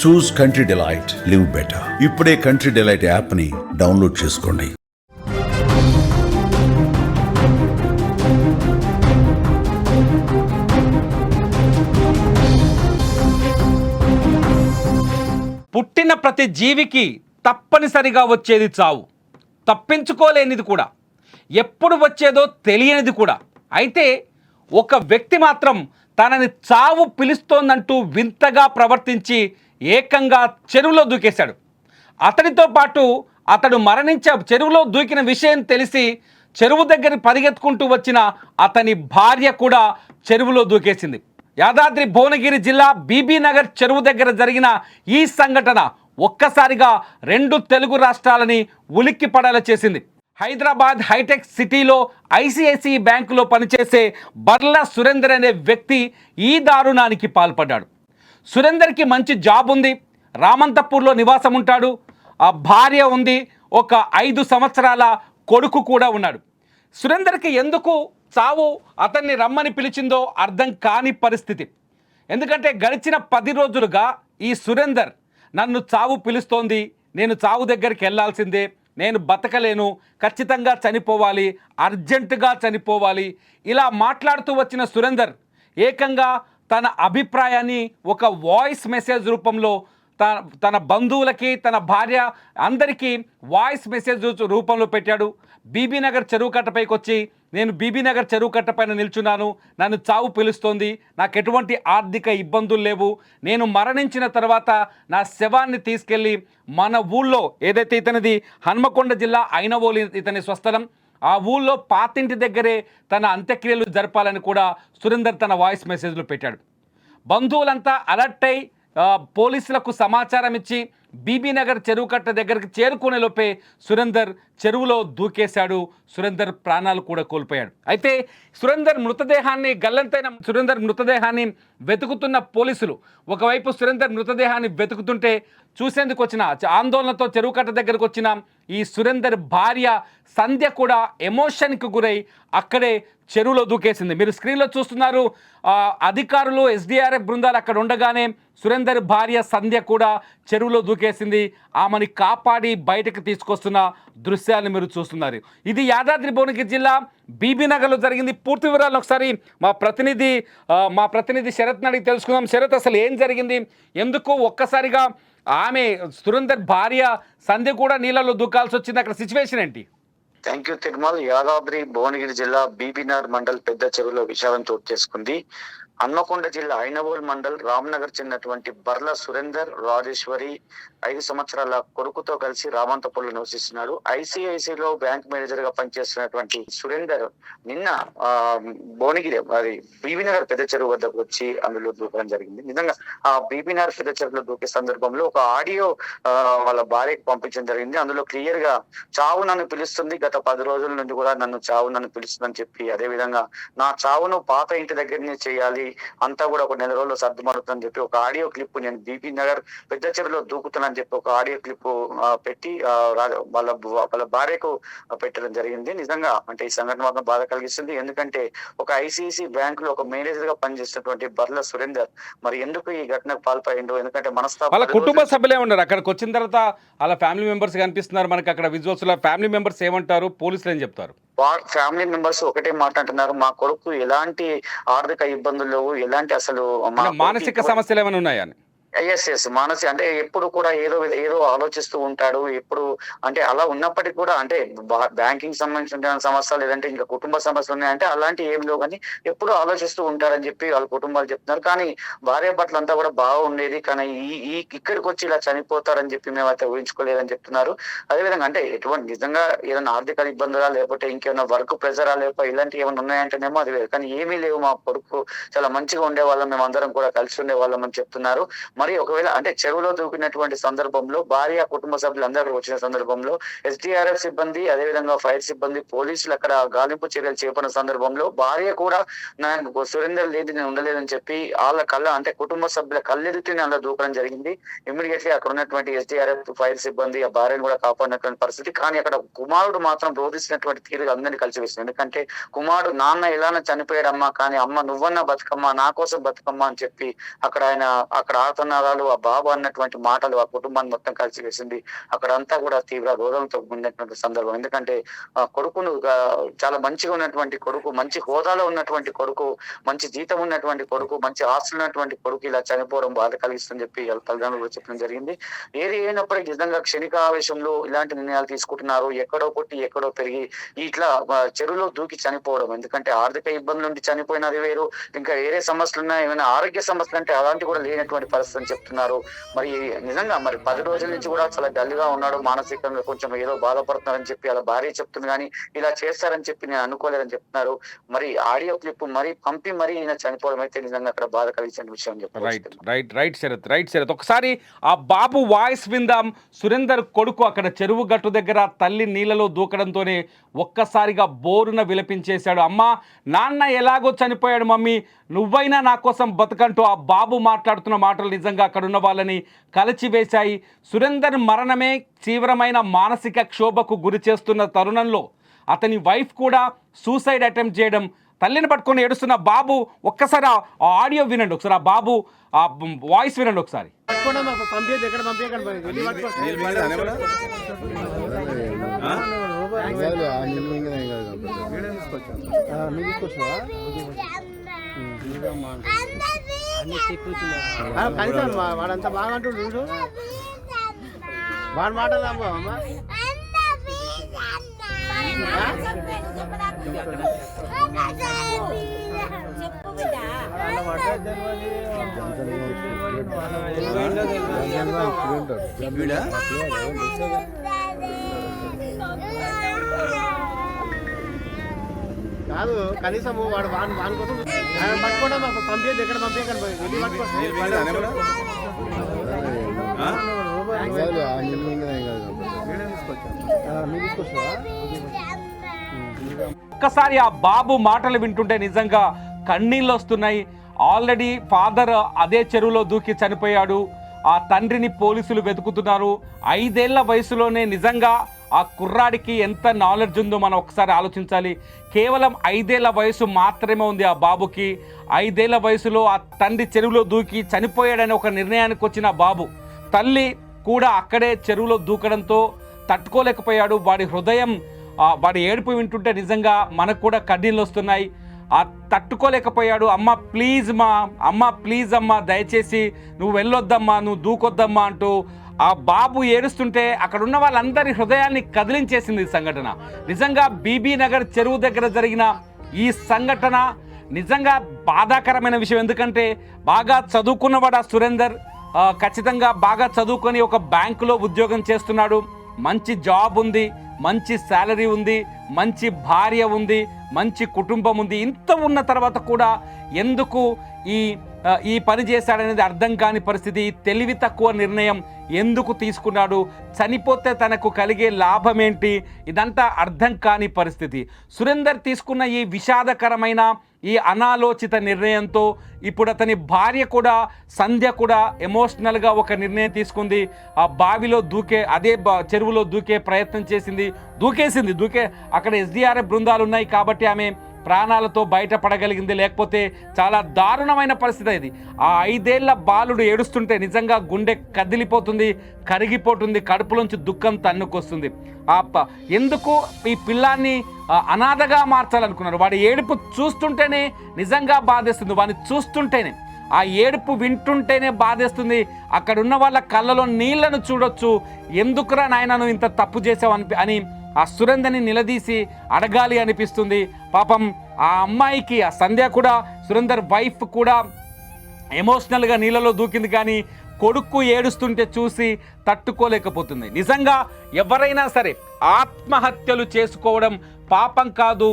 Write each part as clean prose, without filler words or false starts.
చూస్ country delight, live better. ఇప్పుడే country delight app ని download చేసుకోండి. పుట్టిన ప్రతి జీవికి తప్పనిసరిగా వచ్చేది చావు, తప్పించుకోలేనిది కూడా, ఎప్పుడు వచ్చేదో తెలియనిది కూడా. అయితే ఒక వ్యక్తి మాత్రం తనని చావు పిలుస్తోందంటూ వింతగా ప్రవర్తించి ఏకంగా చెరువులో దూకేశాడు. అతనితో పాటు అతడు మరణించే చెరువులో దూకిన విషయం తెలిసి చెరువు దగ్గర పరిగెత్తుకుంటూ వచ్చిన అతని భార్య కూడా చెరువులో దూకేసింది. యాదాద్రి భువనగిరి జిల్లా బీబీ నగర్ చెరువు దగ్గర జరిగిన ఈ సంఘటన ఒక్కసారిగా రెండు తెలుగు రాష్ట్రాలని ఉలిక్కి పడేలా చేసింది. హైదరాబాద్ హైటెక్ సిటీలో ఐసిఐసిఐ బ్యాంకులో పనిచేసే బర్ల సురేందర్ అనే వ్యక్తి ఈ దారుణానికి పాల్పడ్డాడు. సురేందర్కి మంచి జాబ్ ఉంది, రామంతపూర్లో నివాసం ఉంటాడు, ఆ భార్య ఉంది, ఒక 5 సంవత్సరాల కొడుకు కూడా ఉన్నాడు. సురేందర్కి ఎందుకు చావు అతన్ని రమ్మని పిలిచిందో అర్థం కాని పరిస్థితి. ఎందుకంటే గడిచిన 10 రోజులుగా ఈ సురేందర్ నన్ను చావు పిలుస్తోంది, నేను చావు దగ్గరికి వెళ్ళాల్సిందే, నేను బతకలేను, ఖచ్చితంగా చనిపోవాలి, అర్జెంటుగా చనిపోవాలి, ఇలా మాట్లాడుతూ వచ్చిన సురేందర్ ఏకంగా తన అభిప్రాయాన్ని ఒక వాయిస్ మెసేజ్ రూపంలో తన బంధువులకి, తన భార్య అందరికీ వాయిస్ మెసేజ్ రూపంలో పెట్టాడు. బీబీ నగర్ చెరువు కట్టపైకి వచ్చి, నేను బీబీ నగర్ చెరువు కట్ట పైన నిల్చున్నాను, నన్ను చావు పిలుస్తోంది, నాకు ఎటువంటి ఆర్థిక ఇబ్బందులు లేవు, నేను మరణించిన తర్వాత నా శవాన్ని తీసుకెళ్ళి మన ఊళ్ళో, ఏదైతే ఇతనిది హన్మకొండ జిల్లా ఐనవోలు ఇతని స్వస్థలం, ఆ ఊళ్ళో పాతింటి దగ్గరే తన అంత్యక్రియలు జరపాలని కూడా సురేందర్ తన వాయిస్ మెసేజ్లో పెట్టాడు. బంధువులంతా అలర్ట్ అయి పోలీసులకు సమాచారం ఇచ్చి బీబీ నగర్ చెరువు కట్ట దగ్గరికి చేరుకునే లోపే సురేందర్ చెరువులో దూకేశాడు. సురేందర్ ప్రాణాలు కూడా కోల్పోయాడు. అయితే సురేందర్ మృతదేహాన్ని వెతుకుతున్న పోలీసులు ఒకవైపు సురేందర్ మృతదేహాన్ని వెతుకుతుంటే చూసేందుకు వచ్చిన, ఆందోళనతో చెరువు కట్ట దగ్గరకు వచ్చిన ఈ సురేందర్ భార్య సంధ్య కూడా ఎమోషన్కి గురై అక్కడే చెరువులో దూకేసింది. మీరు స్క్రీన్లో చూస్తున్నారు, అధికారులు ఎస్డిఆర్ఎఫ్ బృందాలు అక్కడ ఉండగానే సురేందర్ భార్య సంధ్య కూడా చెరువులో దూకేసింది. ఆమెని కాపాడి బయటకు తీసుకొస్తున్న దృశ్యాలను మీరు చూస్తున్నారు. ఇది యాదాద్రి భువనగిరి జిల్లా బీబీ నగర్లో జరిగింది. పూర్తి వివరాలను ఒకసారి మా ప్రతినిధి శరత్ని అడిగి తెలుసుకుందాం. శరత్, అసలు ఏం జరిగింది, ఎందుకు ఒక్కసారిగా ఆమె సురేందర్ భార్య సంధ్య కూడా నీళ్ళలో దూకాల్సి వచ్చింది, అక్కడ సిచ్యువేషన్ ఏంటి? Thank you Thirumal. యాదాద్రి భువనగిరి జిల్లా బీబీనార్ మండల్ పెద్ద చెరువులో విషాదం చోటు చేసుకుంది. హన్మకొండ జిల్లా ఐనవోల్ మండల్ రామ్నగర్ చెందినటువంటి బర్ల సురేందర్ రాజేశ్వరి 5 సంవత్సరాల కొడుకుతో కలిసి రామంతపూర్లో నివసిస్తున్నాడు. ఐసిఐసిలో బ్యాంక్ మేనేజర్ గా పనిచేస్తున్నటువంటి సురేందర్ నిన్న భువనగిరి బీబీనగర్ పెద్ద చెరువు వద్దకు వచ్చి అందులో దూకడం జరిగింది. నిజంగా ఆ బీబీనగర్ పెద్ద చెరువులో దూకే సందర్భంలో ఒక ఆడియో వాళ్ళ భార్యకు పంపించడం జరిగింది. అందులో క్లియర్ గా చావు నన్ను పిలుస్తుంది, గత 10 రోజుల నుండి కూడా చావు నన్ను పిలుస్తుందని చెప్పి, అదే విధంగా నా చావును పాత ఇంటి దగ్గరనే చేయాలి, అంతా కూడా ఒక 4 రోజుల్లో సర్దుమడుతుందని చెప్పి ఒక ఆడియో క్లిప్, నేను బీబీ నగర్ పెద్ద చెరువులో దూకుతున్నానని చెప్పి ఒక ఆడియో క్లిప్ పెట్టి వాళ్ళ భార్యకు పెట్టడం జరిగింది. నిజంగా అంటే ఈ సంఘటన మాత్రం బాధ కలిగిస్తుంది. ఎందుకంటే ఒక ఐసిఐసి బ్యాంక్ లో ఒక మేనేజర్ గా పనిచేస్తున్నటువంటి బర్ల సురేందర్ మరి ఎందుకు ఈ ఘటనకు పాల్పడిండు, ఎందుకంటే వాళ్ళ కుటుంబ సభ్యులే ఉన్నారు అక్కడికి వచ్చిన తర్వాత, వాళ్ళ ఫ్యామిలీ మెంబర్స్ కనిపిస్తున్నారు మనకి అక్కడ విజువల్స్ లో. ఫ్యామిలీ మెంబర్స్ ఏమంటారు, పోలీసులు ఏం చెప్తారు? ఫ్యామిలీ మెంబర్స్ ఒకటే మాట్లాడుతున్నారు, మా కొడుకు ఎలాంటి ఆర్థిక ఇబ్బందులు లేవు, ఎలాంటి అసలు మానసిక సమస్యలు ఏమైనా ఉన్నాయా? ఎస్ మానసి అంటే ఎప్పుడు కూడా ఏదో ఆలోచిస్తూ ఉంటాడు. ఎప్పుడు అంటే అలా ఉన్నప్పటికీ కూడా అంటే బ్యాంకింగ్ సంబంధించిన సమస్యలు లేదంటే ఇంకా కుటుంబ సమస్యలు ఉన్నాయంటే అలాంటి ఏం లేవు, కానీ ఎప్పుడు ఆలోచిస్తూ ఉంటారని చెప్పి వాళ్ళ కుటుంబాలు చెప్తున్నారు. కానీ భార్య భర్తలు అంతా కూడా బాగుండేది, కానీ ఇక్కడికి వచ్చి ఇలా చనిపోతారని చెప్పి మేము అయితే ఊహించుకోలేదని చెప్తున్నారు. అదేవిధంగా అంటే ఎటువంటి నిజంగా ఏదైనా ఆర్థిక ఇబ్బందులా లేకపోతే ఇంకేమైనా వర్క్ ప్రెజరా లేకపోతే ఇలాంటివి ఏమైనా ఉన్నాయంటేనేమో అది లేదు, కానీ ఏమీ లేవు, మా కొడుకు చాలా మంచిగా ఉండేవాళ్ళం, మేము అందరం కూడా కలిసి ఉండేవాళ్ళం అని చెప్తున్నారు. మరి ఒకవేళ అంటే చెరువులో దూకినటువంటి సందర్భంలో భార్య కుటుంబ సభ్యులందరూ వచ్చిన సందర్భంలో ఎస్డిఆర్ఎఫ్ సిబ్బంది, అదేవిధంగా ఫైర్ సిబ్బంది, పోలీసులు అక్కడ గాలింపు చర్యలు చేపట్టిన సందర్భంలో భార్య కూడా నాకు సురేందర్ లేదు, నేను ఉండలేదని చెప్పి వాళ్ళ అంటే కుటుంబ సభ్యుల కళ్ళెదుటి అలా దూకడం జరిగింది. ఇమ్మీడియట్లీ అక్కడ ఉన్నటువంటి ఎస్డిఆర్ఎఫ్ ఫైర్ సిబ్బంది ఆ భార్యను కూడా కాపాడినటువంటి పరిస్థితి. కానీ అక్కడ కుమారుడు మాత్రం రోధిస్తున్నటువంటి తీరు అందరినీ కలిసి వేస్తుంది. ఎందుకంటే కుమారుడు నాన్న ఎలానో చనిపోయాడమ్మా, కానీ అమ్మ నువ్వన్నా బతుకమ్మా, నా కోసం బతుకమ్మా అని చెప్పి అక్కడ ఆడుతున్న ఆర్తనాదాలు, ఆ బాబు అన్నటువంటి మాటలు ఆ కుటుంబాన్ని మొత్తం కలిసి వేసింది. అక్కడంతా కూడా తీవ్ర రోదంతో ఉన్నటువంటి సందర్భం. ఎందుకంటే కొడుకును చాలా మంచిగా ఉన్నటువంటి కొడుకు, మంచి హోదాలో ఉన్నటువంటి కొడుకు, మంచి జీతం ఉన్నటువంటి కొడుకు, మంచి ఆస్తులు ఉన్నటువంటి కొడుకు ఇలా చనిపోవడం బాధ కలిగిస్తుందని చెప్పి వాళ్ళ తల్లిదండ్రులు కూడా చెప్పడం జరిగింది. ఏది అయినప్పటికీ నిజంగా క్షణికావేశంలో ఇలాంటి నిర్ణయాలు తీసుకుంటున్నారు. ఎక్కడో పుట్టి ఎక్కడో పెరిగి ఇట్లా చెరువులో దూకి చనిపోవడం. ఎందుకంటే ఆర్థిక ఇబ్బందుల నుండి చనిపోయినది వేరు, ఇంకా వేరే సమస్యలు ఉన్నాయి, ఏమైనా ఆరోగ్య సమస్యలు అంటే అలాంటి కూడా లేనటువంటి పరిస్థితి అని చెప్తున్నారు. మరి నిజంగా మరి 10 రోజుల నుంచి కూడా చాలా డల్ గా ఉన్నాడు, మానసికంగా కొంచెం ఏదో బాధపడుతున్నారని చెప్పి అలా భార్య చెప్తుంది. కానీ ఇలా చేస్తారని చెప్పి నేను అనుకోలేదని చెప్తున్నారు. మరి ఆడియో క్లిప్ మరి పంపి మరి ఈయన చనిపోవడం అయితే నిజంగా అక్కడ బాధ కలిగించిన విషయం రైట్ శరత్ ఒకసారి ఆ బాబు వాయిస్ విందాం. సురేందర్ కొడుకు అక్కడ చెరువు గట్టు దగ్గర తల్లి నీళ్ళలో దూకడంతోనే ఒక్కసారిగా బోరున విలపించేశాడు. అమ్మా నాన్న ఎలాగో చనిపోయాడు మమ్మీ, నువ్వైనా నా కోసం బతుకంటూ ఆ బాబు మాట్లాడుతున్న మాటలు నిజంగా అక్కడ ఉన్న వాళ్ళని కలిచివేశాయి. సురేందర్ మరణమే తీవ్రమైన మానసిక క్షోభకు గురి చేస్తున్న తరుణంలో అతని వైఫ్ కూడా సూసైడ్ అటెంప్ట్ చేయడం, తల్లిని పట్టుకొని ఏడుస్తున్న బాబు ఒక్కసారి ఆ ఆడియో వినండి, ఒకసారి ఆ బాబు ఆ వాయిస్ వినండి ఒకసారి. వాడంతా బాగా అంటుండు, వాడి మాటలు అమ్మా కాదు, కనీసం వాడు వాని కోసం పట్టుకోవడం పంపించదు, ఎక్కడ పంపించకండి ఒక్కసారి ఆ బాబు మాటలు వింటుంటే నిజంగా కన్నీళ్ళు వస్తున్నాయి. ఆల్రెడీ ఫాదర్ అదే చెరువులో దూకి చనిపోయాడు. ఆ తండ్రిని పోలీసులు వెతుకుతున్నారు. 5 ఏళ్ల వయసులోనే నిజంగా ఆ కుర్రాడికి ఎంత నాలెడ్జ్ ఉందో మనం ఒకసారి ఆలోచించాలి. కేవలం 5 ఏళ్ల వయసు మాత్రమే ఉంది ఆ బాబుకి. 5 ఏళ్ల వయసులో ఆ తండ్రి చెరువులో దూకి చనిపోయాడని ఒక నిర్ణయానికి వచ్చిన బాబు, తల్లి కూడా అక్కడే చెరువులో దూకడంతో తట్టుకోలేకపోయాడు. వాడి హృదయం, వాడి ఏడుపు వింటుంటే నిజంగా మనకు కూడా కన్నీళ్ళు వస్తున్నాయి. తట్టుకోలేకపోయాడు. అమ్మ ప్లీజ్ అమ్మ దయచేసి నువ్వు వెళ్ళొద్దమ్మా, నువ్వు దూకొద్దమ్మా అంటూ ఆ బాబు ఏడుస్తుంటే అక్కడ ఉన్న వాళ్ళందరి హృదయాన్ని కదిలించేసింది ఈ సంఘటన. నిజంగా బీబీ నగర్ చెరువు దగ్గర జరిగిన ఈ సంఘటన నిజంగా బాధాకరమైన విషయం. ఎందుకంటే బాగా చదువుకున్నవాడు ఆ సురేందర్, ఖచ్చితంగా బాగా చదువుకొని ఒక బ్యాంకులో ఉద్యోగం చేస్తున్నాడు, మంచి జాబ్ ఉంది, మంచి శాలరీ ఉంది, మంచి భార్య ఉంది, మంచి కుటుంబం ఉంది. ఇంత ఉన్న తర్వాత కూడా ఎందుకు ఈ పని చేశాడనేది అర్థం కాని పరిస్థితి. తెలివి తక్కువ నిర్ణయం ఎందుకు తీసుకున్నాడు, చనిపోతే తనకు కలిగే లాభం ఏంటి, ఇదంతా అర్థం కాని పరిస్థితి. సురేందర్ తీసుకున్న ఈ విషాదకరమైన ఈ అనాలోచిత నిర్ణయంతో ఇప్పుడు అతని భార్య కూడా, సంధ్య కూడా ఎమోషనల్గా ఒక నిర్ణయం తీసుకుంది. ఆ బావిలో అదే చెరువులో దూకే ప్రయత్నం చేసింది, దూకే అక్కడ ఎస్డీఆర్ఎఫ్ బృందాలు ఉన్నాయి కాబట్టి ఆమె ప్రాణాలతో బయటపడగలిగింది. లేకపోతే చాలా దారుణమైన పరిస్థితి ఇది. ఆ 5 ఏళ్ల బాలుడు ఏడుస్తుంటే నిజంగా గుండె కదిలిపోతుంది, కరిగిపోతుంది, కడుపులోంచి దుఃఖం తన్నుకొస్తుంది. ఎందుకు ఈ పిల్లాన్ని అనాథగా మార్చాలనుకున్నారు? వాడి ఏడుపు చూస్తుంటేనే నిజంగా బాధేస్తుంది, వాడిని చూస్తుంటేనే, ఆ ఏడుపు వింటుంటేనే బాధేస్తుంది. అక్కడ ఉన్న వాళ్ళ కళ్ళలో నీళ్లను చూడొచ్చు. ఎందుకురా నాయన నువ్వు ఇంత తప్పు చేసావు అని ఆ సురేందర్ని నిలదీసి అడగాలి అనిపిస్తుంది. పాపం ఆ అమ్మాయికి, ఆ సంధ్య కూడా, సురేందర్ వైఫ్ కూడా ఎమోషనల్గా నీళ్ళలో దూకింది, కానీ కొడుకు ఏడుస్తుంటే చూసి తట్టుకోలేకపోతుంది. నిజంగా ఎవరైనా సరే ఆత్మహత్యలు చేసుకోవడం పాపం కాదు,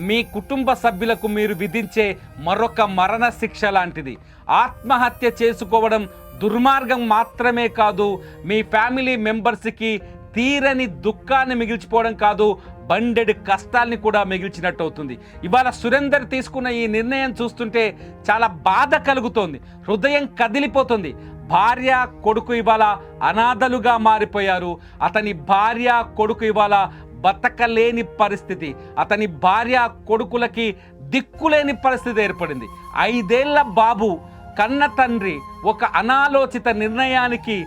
మీ కుటుంబ సభ్యులకు మీరు విధించే మరొక మరణ శిక్ష లాంటిది. ఆత్మహత్య చేసుకోవడం దుర్మార్గం మాత్రమే కాదు, మీ ఫ్యామిలీ మెంబర్స్కి తీరని దుఃఖాన్ని మిగిల్చిపోవడం కాదు, బండెడు కష్టాల్ని కూడా మిగిల్చినట్టు అవుతుంది. ఇవాళ సురేందర్ తీసుకున్న ఈ నిర్ణయం చూస్తుంటే చాలా బాధ కలుగుతోంది, హృదయం కదిలిపోతుంది. భార్య కొడుకు ఇవాళ అనాథలుగా మారిపోయారు. అతని భార్య కొడుకు ఇవాళ బతకలేని పరిస్థితి, అతని భార్య కొడుకులకి దిక్కులేని పరిస్థితి ఏర్పడింది. 5 ఏళ్ల బాబు కన్న తండ్రి ఒక అనాలోచిత నిర్ణయానికి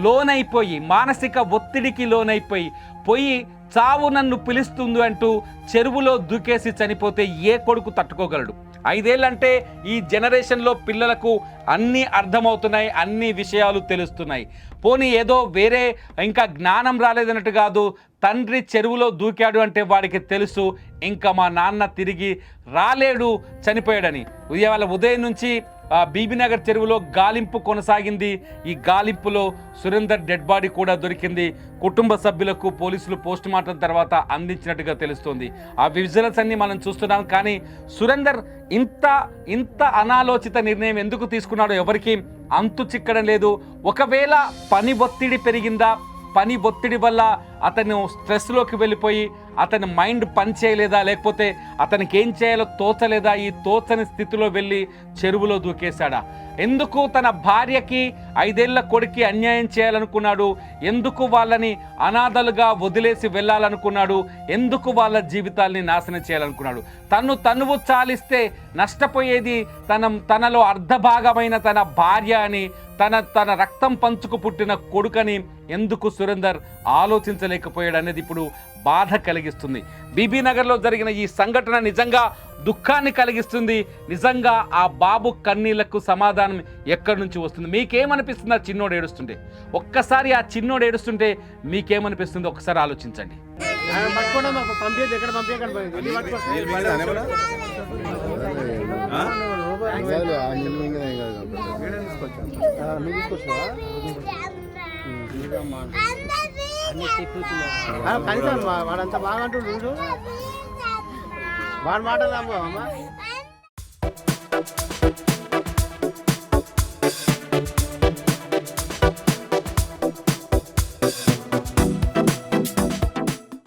లోనైపోయి, మానసిక ఒత్తిడికి లోనైపోయి చావు నన్ను పిలుస్తుంది అంటూ చెరువులో దూకేసి చనిపోతే ఏ కొడుకు తట్టుకోగలడు? 5 ఏళ్ళంటే ఈ జనరేషన్లో పిల్లలకు అన్నీ అర్థమవుతున్నాయి, అన్ని విషయాలు తెలుస్తున్నాయి. పోనీ ఏదో వేరే ఇంకా జ్ఞానం రాలేదన్నట్టు కాదు, తండ్రి చెరువులో దూకాడు అంటే వాడికి తెలుసు ఇంకా మా నాన్న తిరిగి రాలేడు, చనిపోయాడని. ఉదయం నుంచి బీబీనగర్ చెరువులో గాలింపు కొనసాగింది. ఈ గాలింపులో సురేందర్ డెడ్ బాడీ కూడా దొరికింది. కుటుంబ సభ్యులకు పోలీసులు పోస్ట్ మార్టం తర్వాత అందించినట్టుగా తెలుస్తోంది. ఆ విజువల్స్ అన్ని మనం చూస్తున్నాం. కానీ సురేందర్ ఇంత అనాలోచిత నిర్ణయం ఎందుకు తీసుకున్నాడో ఎవరికి అంతు చిక్కడం లేదు. ఒకవేళ పని ఒత్తిడి పెరిగిందా, పని ఒత్తిడి వల్ల అతను స్ట్రెస్లోకి వెళ్ళిపోయి అతని మైండ్ పని చేయలేదా, లేకపోతే అతనికి ఏం చేయాలో తోచలేదా, ఈ తోచని స్థితిలో వెళ్ళి చెరువులో దూకేశాడా? ఎందుకు తన భార్యకి 5 ఏళ్ల కొడుక్కి అన్యాయం చేయాలనుకున్నాడు? ఎందుకు వాళ్ళని అనాథలుగా వదిలేసి వెళ్ళాలనుకున్నాడు? ఎందుకు వాళ్ళ జీవితాల్ని నాశనం చేయాలనుకున్నాడు? తనువు చాలిస్తే నష్టపోయేది తనలో అర్ధభాగమైన తన భార్య అని, తన రక్తం పంచుకు పుట్టిన కొడుకని ఎందుకు సురేందర్ ఆలోచించలేకపోయాడు అనేది ఇప్పుడు బాధ కలిగిస్తుంది. బీబీనగర్లో జరిగిన ఈ సంఘటన నిజంగా దుఃఖాన్ని కలిగిస్తుంది. నిజంగా ఆ బాబు కన్నీళ్లకు సమాధానం ఎక్కడి నుంచి వస్తుంది? మీకేమనిపిస్తుంది ఆ చిన్నోడు ఏడుస్తుంటే? ఒక్కసారి ఆ చిన్నోడు ఏడుస్తుంటే మీకేమనిపిస్తుంది ఒక్కసారి ఆలోచించండి. పట్టుకోవడం పంపించదు, ఎక్కడ పంపించకండి. కనీసం వాడంతా బాగా అంటుండు, వాడి మాటలు అమ్మా.